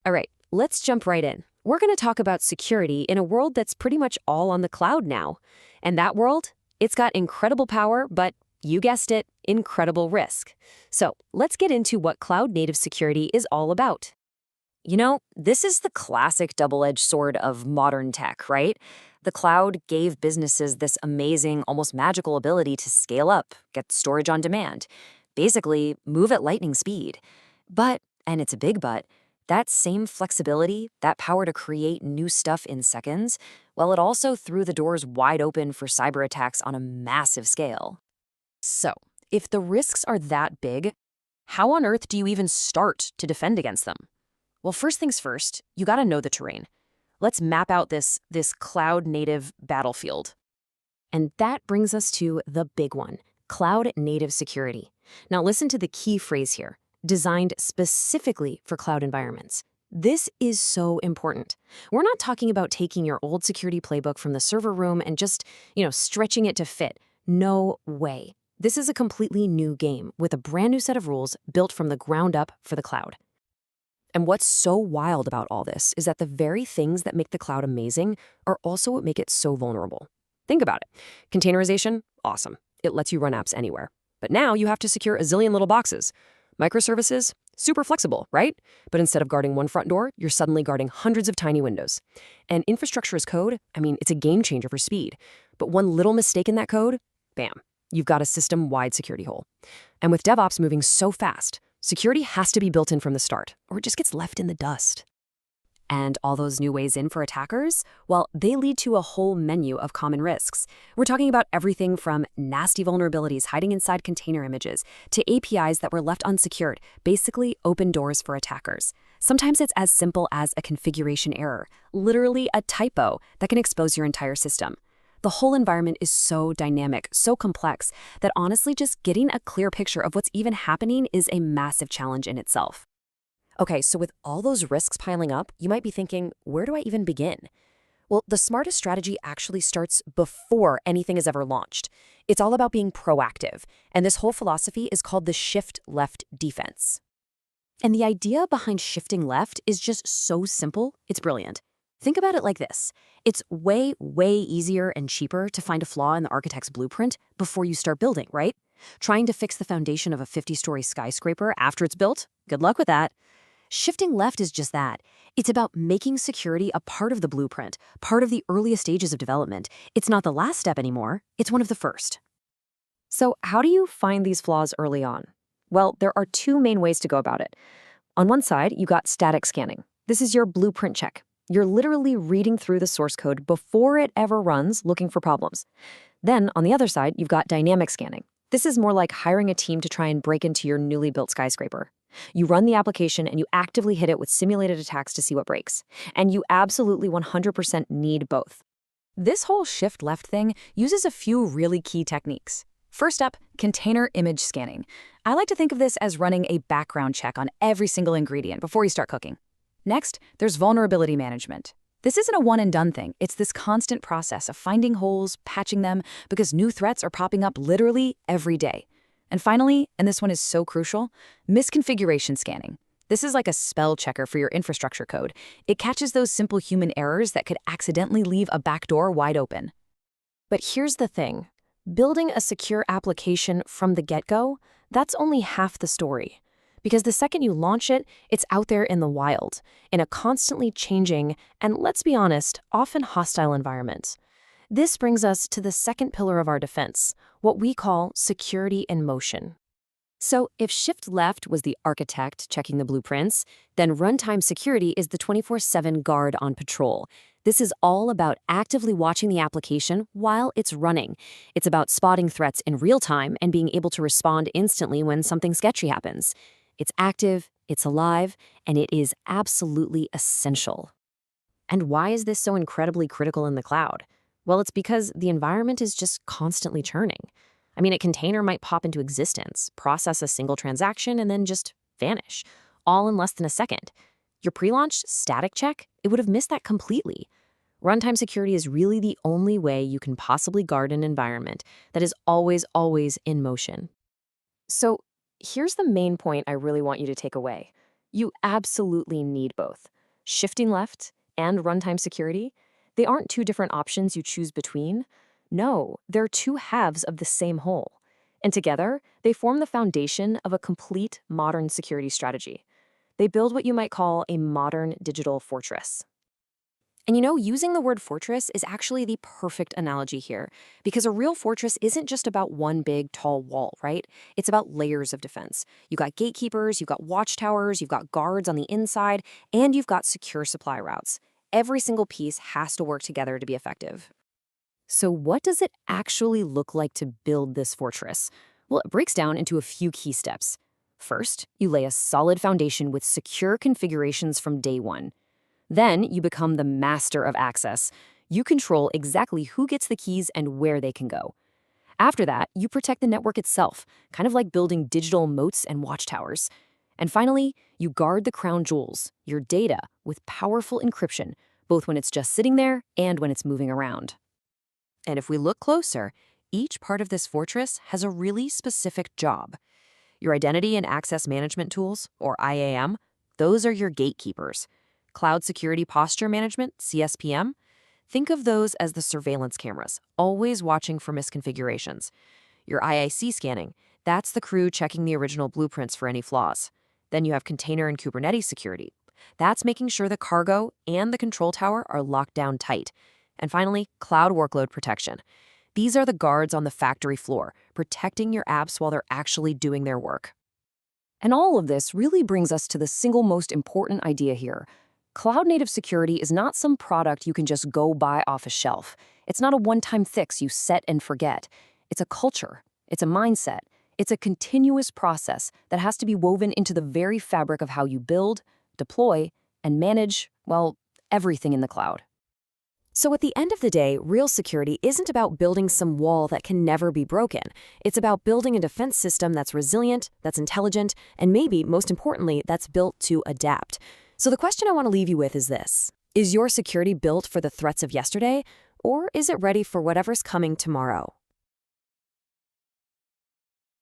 All right, let's jump right in. We're going to talk about security in a world that's pretty much all on the cloud now. And that world, it's got incredible power, but you guessed it, incredible risk. So let's get into what cloud-native security is all about. This is the classic double-edged sword of modern tech, right? The cloud gave businesses this amazing, almost magical ability to scale up, get storage on demand, basically move at lightning speed. But, and it's a big but, that same flexibility, that power to create new stuff in seconds, well, it also threw the doors wide open for cyber attacks on a massive scale. So, if the risks are that big, how on earth do you even start to defend against them? Well, first things first, you gotta know the terrain. Let's map out this cloud-native battlefield. And that brings us to the big one, cloud-native security. Now listen to the key phrase here, designed specifically for cloud environments. This is so important. We're not talking about taking your old security playbook from the server room and just, stretching it to fit. No way. This is a completely new game with a brand new set of rules built from the ground up for the cloud. And what's so wild about all this is that the very things that make the cloud amazing are also what make it so vulnerable. Think about it. Containerization, awesome. It lets you run apps anywhere. But now you have to secure a zillion little boxes. Microservices, super flexible, right? But instead of guarding one front door, you're suddenly guarding hundreds of tiny windows. And infrastructure as code, it's a game changer for speed. But one little mistake in that code, bam, you've got a system-wide security hole. And with DevOps moving so fast, security has to be built in from the start, or it just gets left in the dust. And all those new ways in for attackers, well, they lead to a whole menu of common risks. We're talking about everything from nasty vulnerabilities hiding inside container images to APIs that were left unsecured, basically open doors for attackers. Sometimes it's as simple as a configuration error, literally a typo that can expose your entire system. The whole environment is so dynamic, so complex, that honestly just getting a clear picture of what's even happening is a massive challenge in itself. Okay, so with all those risks piling up, you might be thinking, where do I even begin? Well, the smartest strategy actually starts before anything is ever launched. It's all about being proactive, and this whole philosophy is called the shift left defense. And the idea behind shifting left is just so simple, it's brilliant. Think about it like this. It's way, way easier and cheaper to find a flaw in the architect's blueprint before you start building, right? Trying to fix the foundation of a 50-story skyscraper after it's built? Good luck with that. Shifting left is just that. It's about making security a part of the blueprint, part of the earliest stages of development. It's not the last step anymore, it's one of the first. So how do you find these flaws early on? Well, there are two main ways to go about it. On one side, you got static scanning. This is your blueprint check. You're literally reading through the source code before it ever runs, looking for problems. Then, on the other side, you've got dynamic scanning. This is more like hiring a team to try and break into your newly built skyscraper. You run the application and you actively hit it with simulated attacks to see what breaks. And you absolutely 100% need both. This whole shift left thing uses a few really key techniques. First up, container image scanning. I like to think of this as running a background check on every single ingredient before you start cooking. Next, there's vulnerability management. This isn't a one-and-done thing. It's this constant process of finding holes, patching them, because new threats are popping up literally every day. And finally, and this one is so crucial, misconfiguration scanning. This is like a spell checker for your infrastructure code. It catches those simple human errors that could accidentally leave a backdoor wide open. But here's the thing. Building a secure application from the get-go, that's only half the story. Because the second you launch it, it's out there in the wild, in a constantly changing, and let's be honest, often hostile environment. This brings us to the second pillar of our defense, what we call security in motion. So if shift left was the architect checking the blueprints, then runtime security is the 24/7 guard on patrol. This is all about actively watching the application while it's running. It's about spotting threats in real time and being able to respond instantly when something sketchy happens. It's active, it's alive, and it is absolutely essential. And why is this so incredibly critical in the cloud? Well, it's because the environment is just constantly churning. A container might pop into existence, process a single transaction, and then just vanish, all in less than a second. Your pre-launch static check, it would have missed that completely. Runtime security is really the only way you can possibly guard an environment that is always, always in motion. So here's the main point I really want you to take away. You absolutely need both. shifting left, and runtime security, they aren't two different options you choose between. No, they're two halves of the same whole. And together, they form the foundation of a complete modern security strategy. They build what you might call a modern digital fortress. And using the word fortress is actually the perfect analogy here, because a real fortress isn't just about one big, tall wall, right? It's about layers of defense. You've got gatekeepers, you've got watchtowers, you've got guards on the inside, and you've got secure supply routes. Every single piece has to work together to be effective. So what does it actually look like to build this fortress? Well, it breaks down into a few key steps. First, you lay a solid foundation with secure configurations from day one. Then you become the master of access. You control exactly who gets the keys and where they can go. After that, you protect the network itself, kind of like building digital moats and watchtowers. And finally, you guard the crown jewels, your data, with powerful encryption, both when it's just sitting there and when it's moving around. And if we look closer, each part of this fortress has a really specific job. Your identity and access management tools, or IAM, those are your gatekeepers. Cloud Security Posture Management, CSPM, think of those as the surveillance cameras, always watching for misconfigurations. Your IIC scanning, that's the crew checking the original blueprints for any flaws. Then you have container and Kubernetes security. That's making sure the cargo and the control tower are locked down tight. And finally, cloud workload protection. These are the guards on the factory floor, protecting your apps while they're actually doing their work. And all of this really brings us to the single most important idea here. Cloud-native security is not some product you can just go buy off a shelf. It's not a one-time fix you set and forget. It's a culture. It's a mindset. It's a continuous process that has to be woven into the very fabric of how you build, deploy, and manage, well, everything in the cloud. So at the end of the day, real security isn't about building some wall that can never be broken. It's about building a defense system that's resilient, that's intelligent, and maybe, most importantly, that's built to adapt. So the question I want to leave you with is this. Is your security built for the threats of yesterday, or is it ready for whatever's coming tomorrow?